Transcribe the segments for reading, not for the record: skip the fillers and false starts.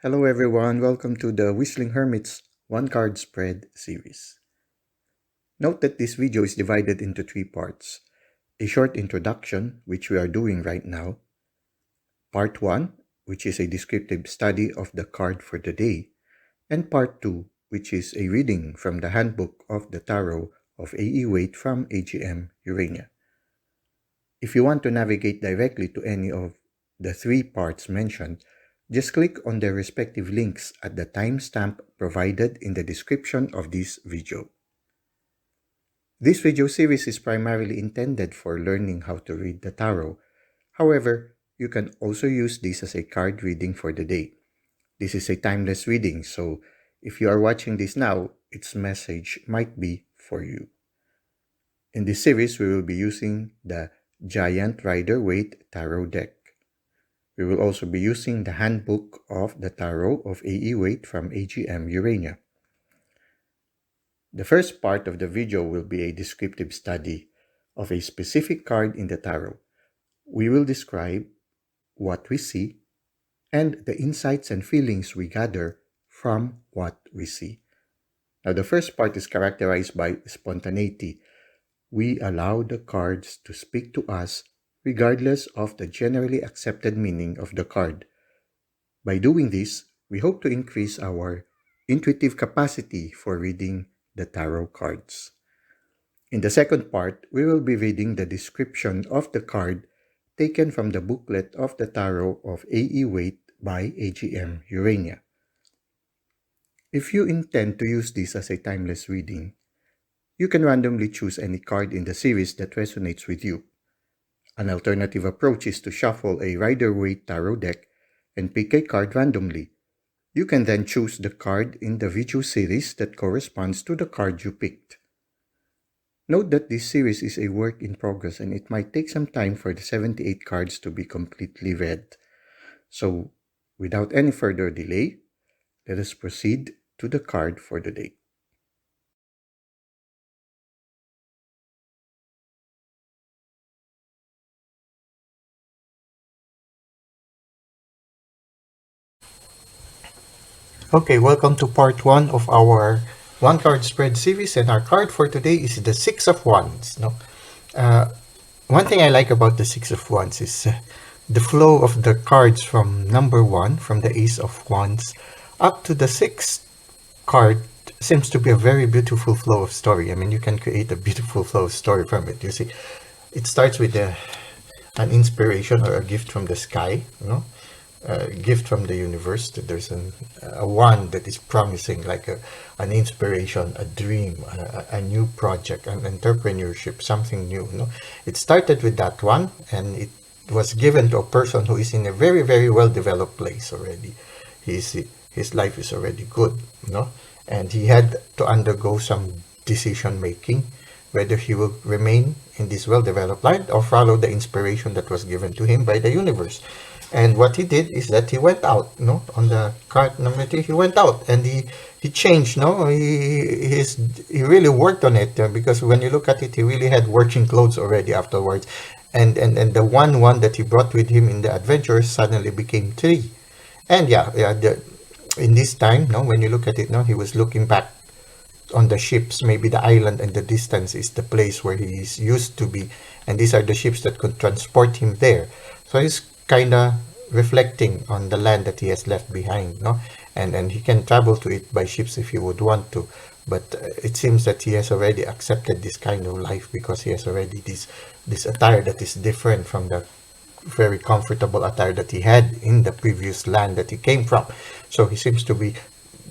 Hello everyone, welcome to the Whistling Hermit's One Card Spread series. Note that this video is divided into three parts. A short introduction, which we are doing right now. Part 1, which is a descriptive study of the card for the day. And Part 2, which is a reading from the Handbook of the Tarot of A.E. Waite from AGM Urania. If you want to navigate directly to any of the three parts mentioned, just click on their respective links at the timestamp provided in the description of this video. This video series is primarily intended for learning how to read the tarot. However, you can also use this as a card reading for the day. This is a timeless reading, so if you are watching this now, its message might be for you. In this series, we will be using the Giant Rider Waite Tarot deck. We will also be using the Handbook of the Tarot of A.E. Waite from AGM Urania. The first part of the video will be a descriptive study of a specific card in the tarot. We will describe what we see and the insights and feelings we gather from what we see. Now, the first part is characterized by spontaneity. We allow the cards to speak to us regardless of the generally accepted meaning of the card. By doing this, we hope to increase our intuitive capacity for reading the tarot cards. In the second part, we will be reading the description of the card taken from the booklet of the Tarot of A.E. Waite by AGM Urania. If you intend to use this as a timeless reading, you can randomly choose any card in the series that resonates with you. An alternative approach is to shuffle a Rider Waite Tarot deck and pick a card randomly. You can then choose the card in the video series that corresponds to the card you picked. Note that this series is a work in progress and it might take some time for the 78 cards to be completely read. So, without any further delay, let us proceed to the card for the day. Okay, welcome to part 1 of our one card spread series, and our card for today is the Six of Wands. One thing I like about the Six of Wands is the flow of the cards from number 1, from the Ace of Wands, up to the 6th card seems to be a very beautiful flow of story. I mean, you can create a beautiful flow of story from it. You see, it starts with an inspiration or a gift from the sky, a gift from the universe. That there's a wand that is promising like an inspiration, a dream, a new project, an entrepreneurship, something new. It started with that one, and it was given to a person who is in a very, very well developed place already. His life is already good, and he had to undergo some decision making, whether he will remain in this well developed life or follow the inspiration that was given to him by the universe. And what he did is that he went out, on the card number 3, he went out and he changed, he really worked on it, because when you look at it, he really had working clothes already afterwards. And the one that he brought with him in the adventure suddenly became 3. And in this time, when you look at it, he was looking back on the ships. Maybe the island and the distance is the place where he is used to be. And these are the ships that could transport him there. So he's kind of reflecting on the land that he has left behind, and he can travel to it by ships if he would want to, but it seems that he has already accepted this kind of life because he has already this attire that is different from the very comfortable attire that he had in the previous land that he came from. So he seems to be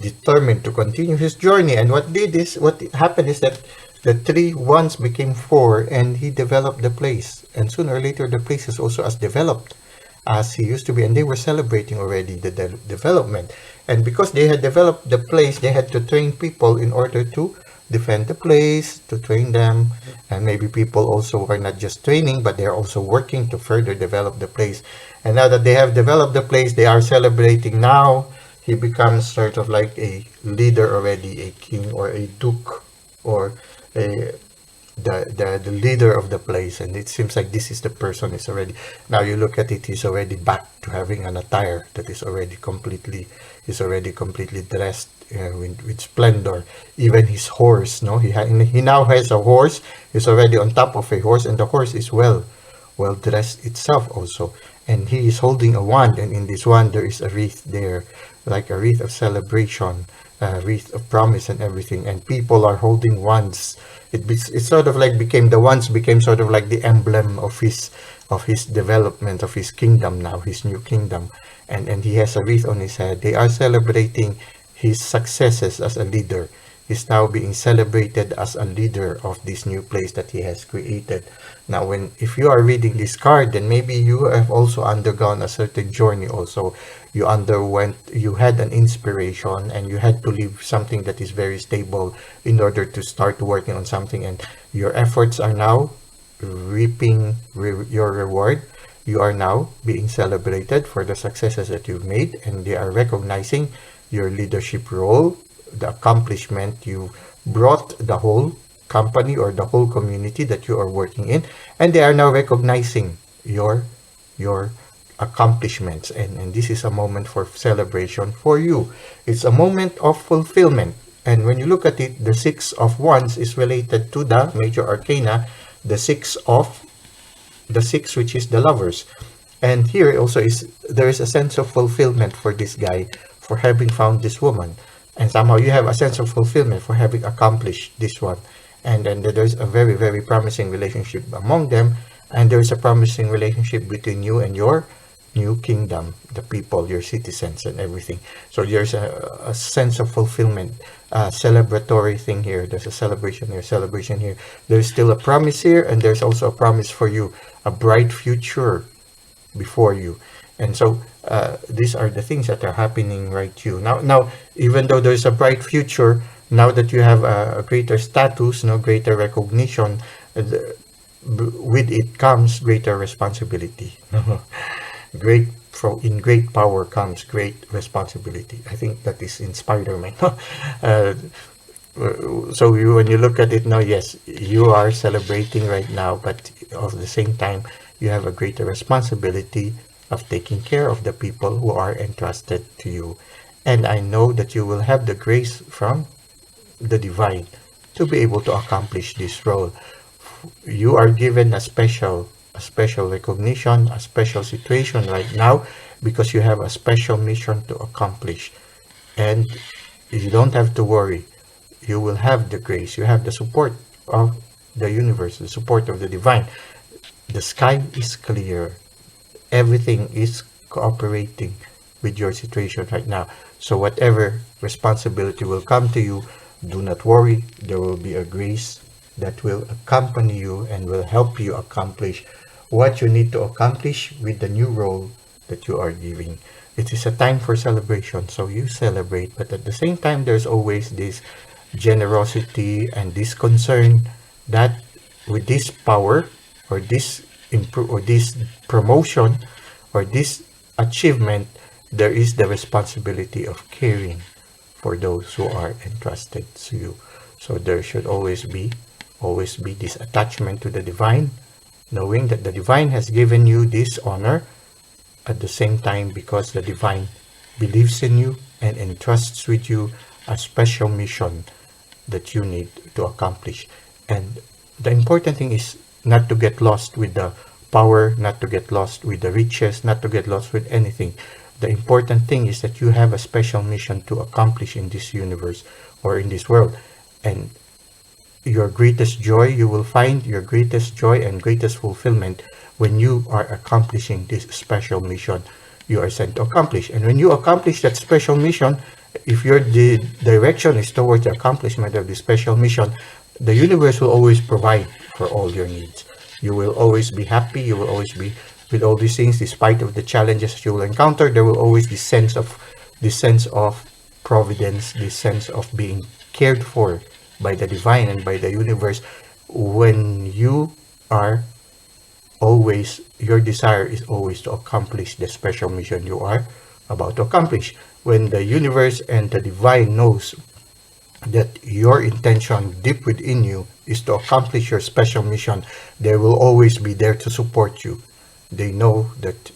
determined to continue his journey, and what happened is that the 3 once became 4, and he developed the place, and sooner or later the place is also as developed as he used to be, and they were celebrating already the development. And because they had developed the place, they had to train people in order to defend the place, to train them, and maybe people also are not just training, but they're also working to further develop the place. And now that they have developed the place, they are celebrating. Now he becomes sort of like a leader already, a king or a duke or the leader of the place, and it seems like this is the person is already, now you look at it, he's already back to having an attire that is already completely, dressed with splendor. Even his horse, no, he now has a horse. He's already on top of a horse, and the horse is well dressed itself also, and he is holding a wand, and in this wand there is a wreath there, like a wreath of celebration, a wreath of promise and everything, and people are holding wands. It sort of like became, the wands became sort of like the emblem of his development, of his kingdom now, his new kingdom, and he has a wreath on his head. They are celebrating his successes as a leader. He's now being celebrated as a leader of this new place that he has created. Now, if you are reading this card, then maybe you have also undergone a certain journey also. You had an inspiration, and you had to leave something that is very stable in order to start working on something, and your efforts are now reaping your reward. You are now being celebrated for the successes that you've made, and they are recognizing your leadership role, the accomplishment you brought the whole company or the whole community that you are working in, and they are now recognizing your accomplishments, and this is a moment for celebration for you. It's a moment of fulfillment. And when you look at it, the Six of Wands is related to the Major Arcana, the six, which is the Lovers. And here also there is a sense of fulfillment for this guy for having found this woman, and somehow you have a sense of fulfillment for having accomplished this one. And then there's a very, very promising relationship among them, and there's a promising relationship between you and your new kingdom, the people, your citizens and everything. So there's a sense of fulfillment, celebratory thing here. There's a celebration here. There's still a promise here, and there's also a promise for you, a bright future before you. And so these are the things that are happening right to you now. Even though there's a bright future, now that you have a greater status, greater recognition, with it comes greater responsibility. In great power comes great responsibility. I think that is in Spider-Man. So when you look at it now, yes, you are celebrating right now, but at the same time, you have a greater responsibility of taking care of the people who are entrusted to you. And I know that you will have the grace from the divine to be able to accomplish this role. You are given a special recognition, a special situation right now, because you have a special mission to accomplish. And you don't have to worry. You will have the grace. You have the support of the universe, the support of the divine. The sky is clear. Everything is cooperating with your situation right now. So whatever responsibility will come to you, do not worry. There will be a grace that will accompany you and will help you accomplish what you need to accomplish with the new role that you are giving. It is a time for celebration, so you celebrate, but at the same time, there's always this generosity and this concern that with this power or this promotion or this achievement, there is the responsibility of caring for those who are entrusted to you. So there should always be this attachment to the divine, knowing that the divine has given you this honor at the same time, because the divine believes in you and entrusts with you a special mission that you need to accomplish. And the important thing is not to get lost with the power, not to get lost with the riches, not to get lost with anything. The important thing is that you have a special mission to accomplish in this universe or in this world. And your greatest joy, you will find your greatest joy and greatest fulfillment when you are accomplishing this special mission you are sent to accomplish. And when you accomplish that special mission, if your direction is towards the accomplishment of this special mission, the universe will always provide for all your needs. You will always be happy. You will always be with all these things, despite of the challenges you will encounter. There will always be this sense of providence, this sense of being cared for by the divine and by the universe. When you are always, your desire is always to accomplish the special mission you are about to accomplish. When the universe and the divine knows that your intention deep within you is to accomplish your special mission, they will always be there to support you. They know that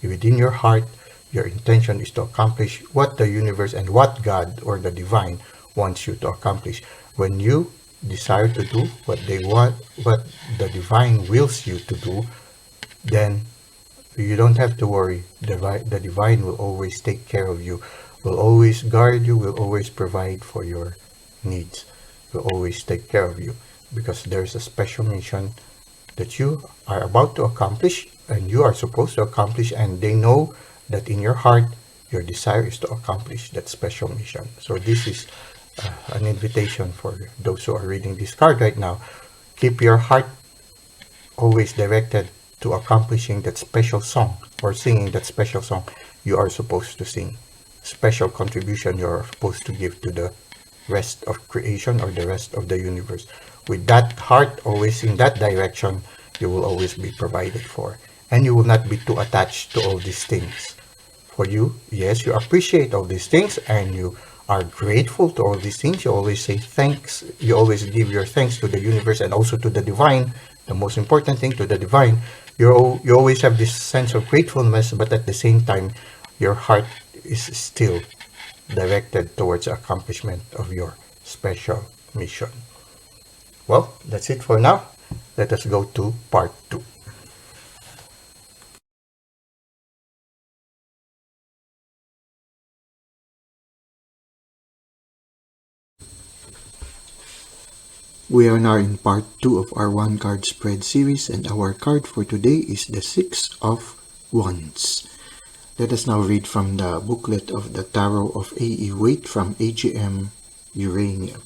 within your heart, your intention is to accomplish what the universe and what God or the divine wants you to accomplish. When you desire to do what they want, what the divine wills you to do, then you don't have to worry. The divine will always take care of you, will always guard you, will always provide for your needs, will always take care of you, because there's a special mission that you are about to accomplish and you are supposed to accomplish, and they know that in your heart your desire is to accomplish that special mission. So this is an invitation for those who are reading this card right now. Keep your heart always directed to accomplishing that special song or singing that special song you are supposed to sing. Special contribution you are supposed to give to the rest of creation or the rest of the universe. With that heart always in that direction, you will always be provided for. And you will not be too attached to all these things. For you, yes, you appreciate all these things and you are grateful to all these things. You always say thanks. You always give your thanks to the universe and also to the divine. The most important thing, to the divine. You always have this sense of gratefulness, but at the same time, your heart is still directed towards the accomplishment of your special mission. Well, that's it for now. Let us go to part 2. We are now in part 2 of our one card spread series, and our card for today is the Six of Wands. Let us now read from the booklet of the Tarot of A.E. Waite from AGM Urania.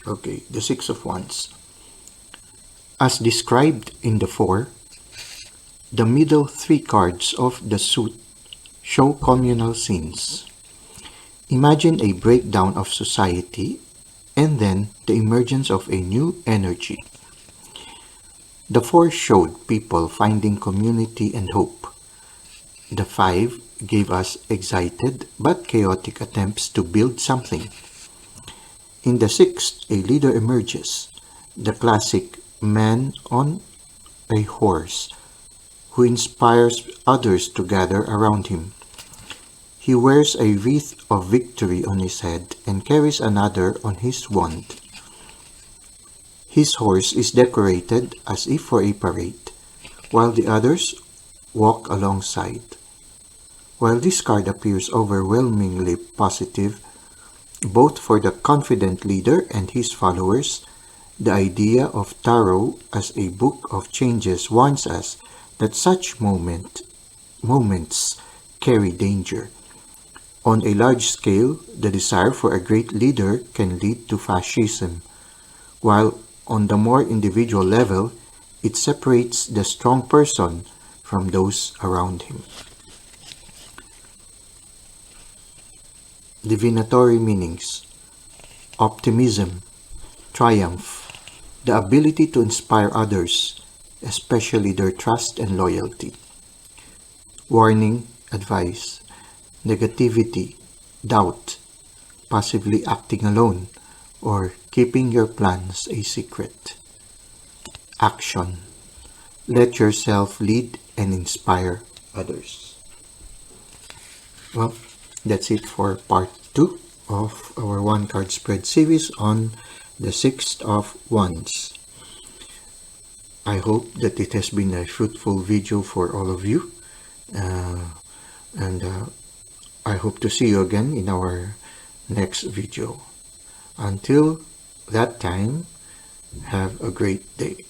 Okay, the Six of Wands. As described in the 4, the middle 3 cards of the suit show communal scenes. Imagine a breakdown of society and then the emergence of a new energy. The 4 showed people finding community and hope. The 5 gave us excited but chaotic attempts to build something. In the 6th, a leader emerges, the classic man on a horse, who inspires others to gather around him. He wears a wreath of victory on his head and carries another on his wand. His horse is decorated as if for a parade, while the others walk alongside. While this card appears overwhelmingly positive, both for the confident leader and his followers, the idea of tarot as a book of changes warns us that such moments carry danger. On a large scale, the desire for a great leader can lead to fascism, while on the more individual level, it separates the strong person from those around him. Divinatory meanings: optimism, triumph, the ability to inspire others, especially their trust and loyalty. Warning, advice, negativity, doubt, possibly acting alone, or keeping your plans a secret. Action, let yourself lead and inspire others. Well, that's it for part 2 of our one card spread series on the Six of Wands. I hope that it has been a fruitful video for all of you, and I hope to see you again in our next video. Until that time, have a great day.